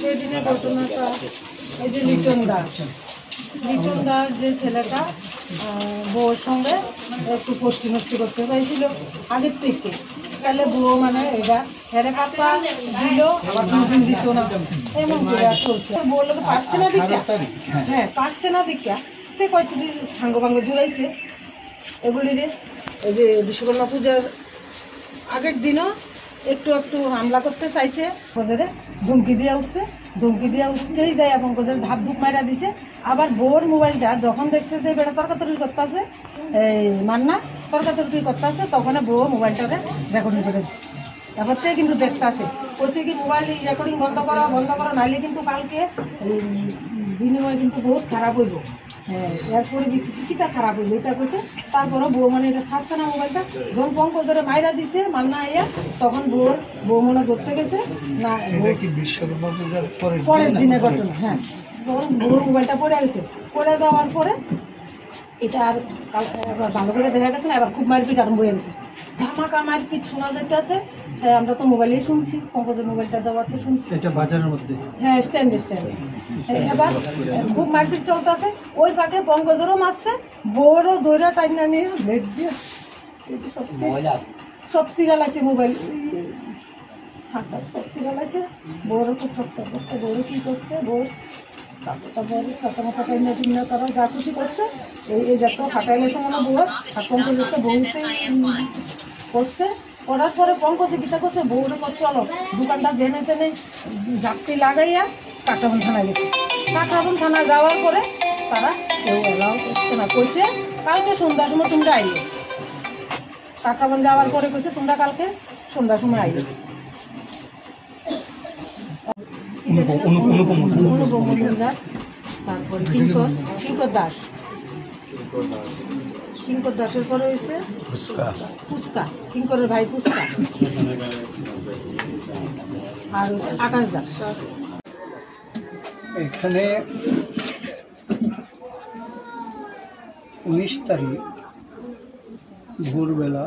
সেদিনের ঘটনাটা এই যে লিটন দার যে ছেলেটা বউর সঙ্গে একটু পোস্টি নষ্টি করতে চাইছিল আগের থেকে, তাহলে বউ মানে এটা হেরে পাতা দিল আবার 2 দিন দিত না, এমন করে চলছে। বউর লোকে পারছে না দীক্ষা, হ্যাঁ পারছে না দীক্ষা, তে কয়েকটি সাঙ্গ ভাঙ্গ জুড়াইছে এগুলিরে। এই যে বিশ্বকর্মা পূজার আগের দিনও একটু হামলা করতে চাইছে, পঙ্কজের ধমকি দিয়ে উঠতেই যায় পঙ্কজের ধাপ ধুপ মারা দিছে। আবার বউর মোবাইলটা যখন দেখছে যে বেটা তর্কাতর্কি করতে আছে, এই মান্না তর্কাতর্কি করতে আছে, তখন বউ মোবাইলটারে রেকর্ডিং করে দিচ্ছে। তারপর থেকে কিন্তু দেখতে আছে, কইছে কি মোবাইল রেকর্ডিং বন্ধ করো নাইলে কিন্তু কালকে বিনিময় কিন্তু বহুত খারাপ হইব। হ্যাঁ, এরপরে কিতা খারাপ হইলো এটা কইছে। তারপরে বউ মানে এটা ছাড়ছে না মোবাইলটা, যখন পঙ্কজরে মাইরা দিছে মান্না আইয়া, তখন বউ মনে ধরতে গেছে না। এটা কি বিশ্বকর্মা পূজার পরের দিনের ঘটনা? হ্যাঁ, তখন বউর মোবাইলটা পড়ে গেছে, পড়ে যাওয়ার পরে এটা আর ভালো করে দেখা গেছে না, এবার খুব মারপিট আরম্ভ হয়ে গেছে, ধামাকা মারপিট শোনা যেতে আছে। আমরা তো মোবাইলেই শুনছি, পঙ্কজের মোবাইলটা দেওয়াতে শুনছি, এটা বাজারের মধ্যে, হ্যাঁ স্ট্যান্ডে। এবার খুব মারপিট চলতে আছে, ওই ফাঁকে পঙ্কজেরও মারছে, বউরও দৈরা টাইনা নিয়ে ব্লেড দিয়ে সব সিগালাইছে, মোবাইল হাতটা সব সিগালাইছে। বউরও খুব চর্চা করছে, বউরও কী করছে, বউ তারপর সাথে মাথা টাইনা টিনা তারা যা খুশি করছে, এই যাত্রা ফাটাই গেছে মনে বউর। আর পঙ্কজের তো বহুতেই করছে, করার পরে পঙ্কজে কিতা করছে, বউরে কর চলো দোকানটা জেনে তেনে ঝাপটি লাগাইয়া কাকরাবন থানায় গেছে। কাকরাবন থানায় যাওয়ার পরে তারা কেউ এলাও করছে না, কইছে কালকে সন্ধ্যার সময় তোমরা আইলে। কাকরাবন যাওয়ার পরে কইছে তোমরা কালকে সন্ধ্যার সময় আইলে। অনুপম মজুমদার, তারপরে কিঙ্কর দাসের পরে হয়েছে ফুচকা, কিঙ্করের ভাই ফুচকা, আর হচ্ছে আকাশ দাস। এখানে 19 তারিখ ভোরবেলা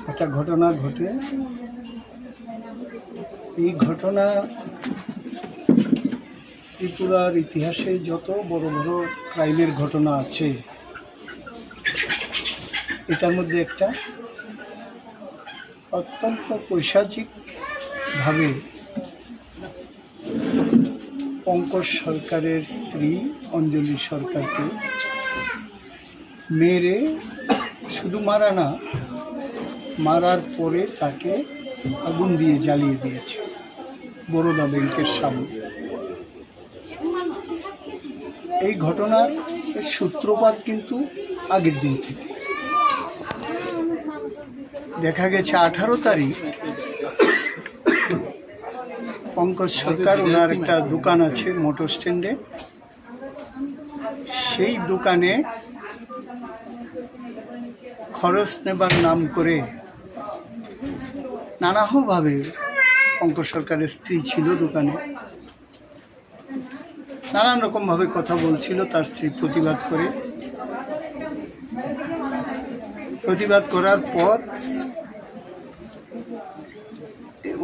একটা ঘটনা ঘটে। এই ঘটনা ত্রিপুরার ইতিহাসে যত বড় বড় ক্রাইমের ঘটনা আছে, এটার মধ্যে একটা অত্যন্ত পৈশাচিকভাবে পঙ্কজ সরকারের স্ত্রী অঞ্জলি সরকারকে মেরে, শুধু মারা না, মারার পরে তাকে আগুন দিয়ে জ্বালিয়ে দিয়েছে বরোদা ব্যাংকের সামনে। এই ঘটনার সূত্রপাত কিন্তু আগের দিন থেকে দেখা গেছে। 18 তারিখ পঙ্কজ সরকার, ওনার একটা দোকান আছে মোটর স্ট্যান্ডে, সেই দোকানে খরচ নেবার নাম করে নানাভাবে, পঙ্কজ সরকারের স্ত্রী ছিল দোকানে, নানান রকমভাবে কথা বলছিল। তার স্ত্রী প্রতিবাদ করার পর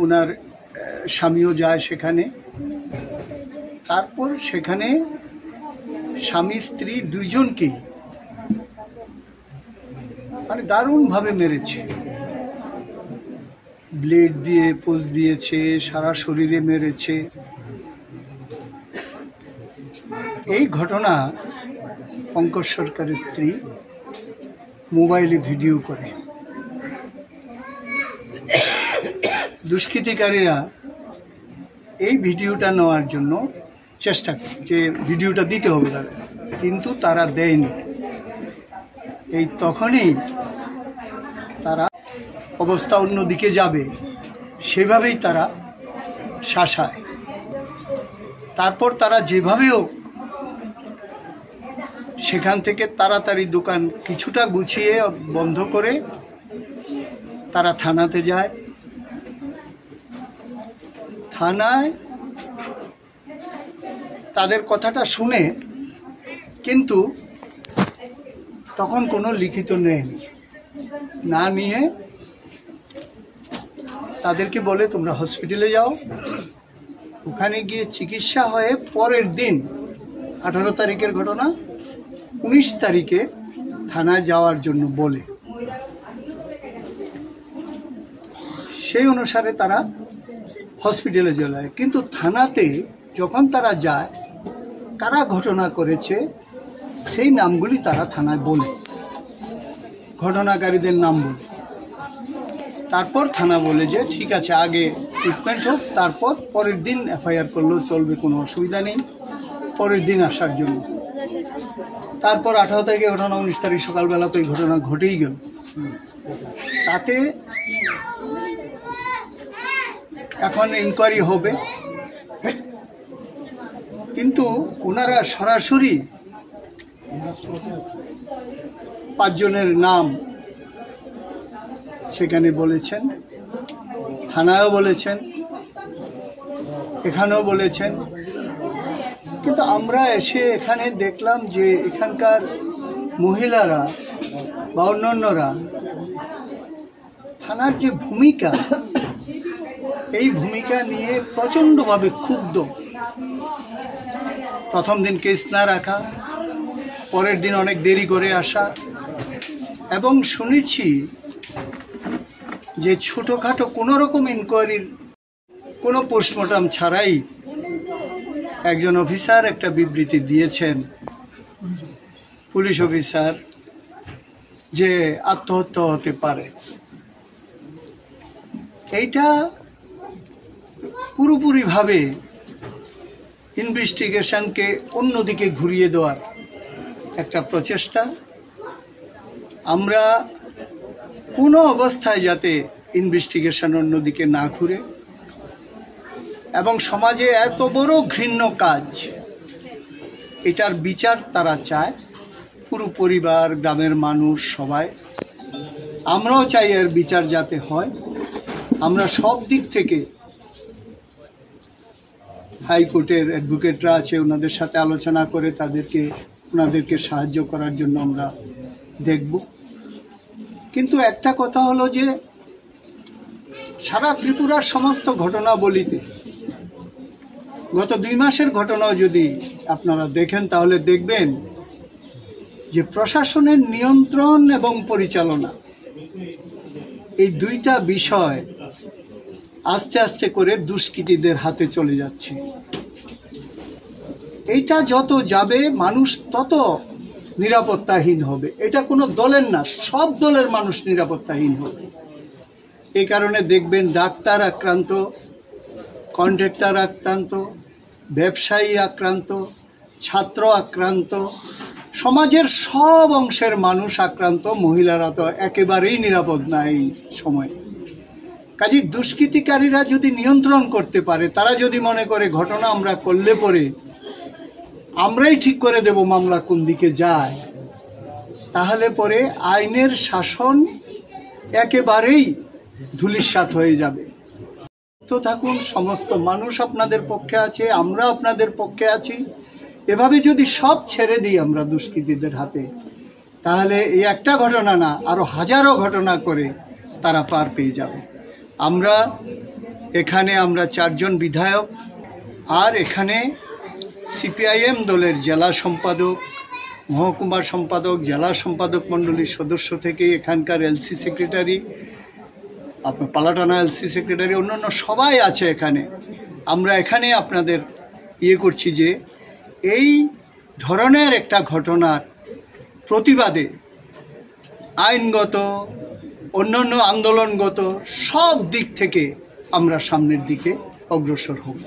ওনার স্বামীও যায় সেখানে। তারপর সেখানে স্বামী স্ত্রী দুইজনকেই মানে দারুণভাবে মেরেছে, ব্লেড দিয়ে পোজ দিয়েছে, সারা শরীরে মেরেছে। এই ঘটনা পঙ্কজ সরকারের স্ত্রী মোবাইলে ভিডিও করে। দুষ্কৃতিকারীরা এই ভিডিওটা নেওয়ার জন্য চেষ্টা করে যে ভিডিওটা দিতে হবে তাদের, কিন্তু তারা দেয়নি। এই তখনই তারা অবস্থা অন্যদিকে যাবে সেভাবেই তারা শাসায়। তারপর তারা যেভাবেও সেখান থেকে তাড়াতাড়ি দোকান কিছুটা গুছিয়ে বন্ধ করে তারা থানাতে যায়। থানায় তাদের কথাটা শুনে, কিন্তু তখন কোনো লিখিত নেয়নি, না নিয়ে তাদেরকে বলে তোমরা হসপিটালে যাও, ওখানে গিয়ে চিকিৎসা হয়ে পরের দিন 18 তারিখের ঘটনা, 19 তারিখে থানায় যাওয়ার জন্য বলে, সেই অনুসারে তারা হসপিটালে চলে যায়। কিন্তু থানাতে যখন তারা যায়, কারা ঘটনা করেছে সেই নামগুলি তারা থানায় বলে, ঘটনাকারীদের নাম বলে। তারপর থানা বলে যে ঠিক আছে, আগে ট্রিটমেন্ট হোক, তারপর পরের দিন এফআইআর করলেও চলবে, কোনো অসুবিধা নেই, পরের দিন আসার জন্য। তারপর 18 তারিখে ঘটনা, 19 তারিখ সকালবেলা তো এই ঘটনা ঘটেই গেল। তাতে এখন ইনকোয়ারি হবে, কিন্তু ওনারা সরাসরি 5 জনের নাম সেখানে বলেছেন, থানায়ও বলেছেন, এখানেও বলেছেন। কিন্তু আমরা এসে এখানে দেখলাম যে এখানকার মহিলারা বা অন্যান্যরা থানার যে ভূমিকা, এই ভূমিকা নিয়ে প্রচণ্ডভাবে ক্ষুব্ধ। প্রথম দিন কেস না রাখা, পরের দিন অনেক দেরি করে আসা, এবং শুনেছি যে ছোটোখাটো কোনো রকম ইনকোয়ারির কোনো পোস্টমর্টম ছাড়াই একজন অফিসার একটা বিবৃতি দিয়েছেন, পুলিশ অফিসার, যে আত্মহত্যা হতে পারে। এইটা পুরোপুরিভাবে ইনভেস্টিগেশনকে অন্যদিকে ঘুরিয়ে দেওয়ার একটা প্রচেষ্টা। আমরা কোনো অবস্থায় যাতে ইনভেস্টিগেশন অন্যদিকে না ঘুরে, এবং সমাজে এত বড় ঘৃণ্য কাজ, এটার বিচার তারা চায়, পুরো পরিবার, গ্রামের মানুষ সবাই। আমরাও চাই এর বিচার যাতে হয়। আমরা সব দিক থেকে, হাইকোর্টের অ্যাডভোকেটরা আছে, ওনাদের সাথে আলোচনা করে ওনাদেরকে সাহায্য করার জন্য আমরা দেখব। কিন্তু একটা কথা হলো যে সারা ত্রিপুরার সমস্ত ঘটনাবলিতে গত 2 মাসের ঘটনাও যদি আপনারা দেখেন, তাহলে দেখবেন যে প্রশাসনের নিয়ন্ত্রণ এবং পরিচালনা, এই দুইটা বিষয় আস্তে আস্তে করে দুষ্কৃতীদের হাতে চলে যাচ্ছে। এইটা যত যাবে, মানুষ তত নিরাপত্তাহীন হবে। এটা কোনো দলের না, সব দলের মানুষ নিরাপত্তাহীন হবে। এই কারণে দেখবেন ডাক্তার আক্রান্ত, কন্ট্রাক্টর আক্রান্ত, ব্যবসায়ী আক্রান্ত, ছাত্র আক্রান্ত, সমাজের সব অংশের মানুষ আক্রান্ত। মহিলারা তো একেবারেই নিরাপদ না এই সময়। কাজে দুষ্কৃতিকারীরা যদি নিয়ন্ত্রণ করতে পারে, তারা যদি মনে করে ঘটনা আমরা করলে পরে আমরাই ঠিক করে দেব মামলা কোন দিকে যায়, তাহলে পরে আইনের শাসন একেবারেই ধূলিসাৎ হয়ে যাবে। তো থাকুন, সমস্ত মানুষ আপনাদের পক্ষে আছে, আমরা আপনাদের পক্ষে আছি। এভাবে যদি সব ছেড়ে দিই আমরা দুষ্কৃতীদের হাতে, তাহলে এই একটা ঘটনা না, আরও হাজারো ঘটনা করে তারা পার পেয়ে যাবে। আমরা 4 জন বিধায়ক, আর এখানে সিপিআইএম দলের জেলা সম্পাদক, মহকুমার সম্পাদক, জেলা সম্পাদক মণ্ডলীর সদস্য থেকে এখানকার এলসি সেক্রেটারি, আপনার পালাটানা এলসি সেক্রেটারি, অন্যান্য সবাই আছে এখানে। আমরা এখানে আপনাদের করছি যে এই ধরনের একটা ঘটনার প্রতিবাদে আইনগত, অন্যান্য আন্দোলনগত সব দিক থেকে আমরা সামনের দিকে অগ্রসর হব।